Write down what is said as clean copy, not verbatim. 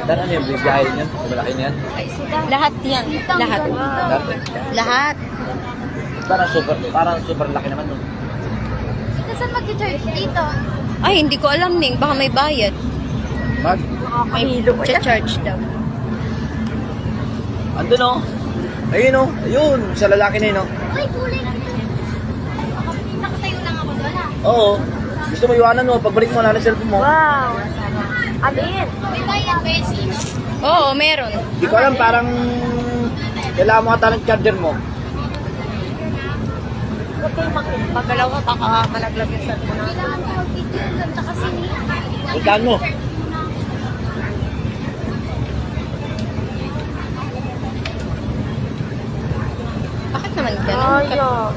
Dahil ano yung bigahe niyan? Malaki na yan. Lahat yan. Lahat. Dati. Lahat. Parang super laki naman nun. Saan mag-church? Dito. Ay, hindi ko alam, Ning. Baka may bayad. May church daw. Andun o. Ayun o. Ayun. Sa lalaki na yun o. Uy, kulay lang ito. Nakatayo lang ako doon ah. Oo. Gusto mo iwanan mo. Pagbalik mo, wala na cellphone mo. Wow. Alin? May bayad, Bessie. Oo, meron. Hindi ko alam, parang kailangan mo ata ng charger mo. Huwag kayo makita. Pagalaw ka, baka malaglag yung cellphone na. Kailangan ko mag-video doon. Tsaka sini. Puntaan mo. Bakit naman ganun? Ayaw.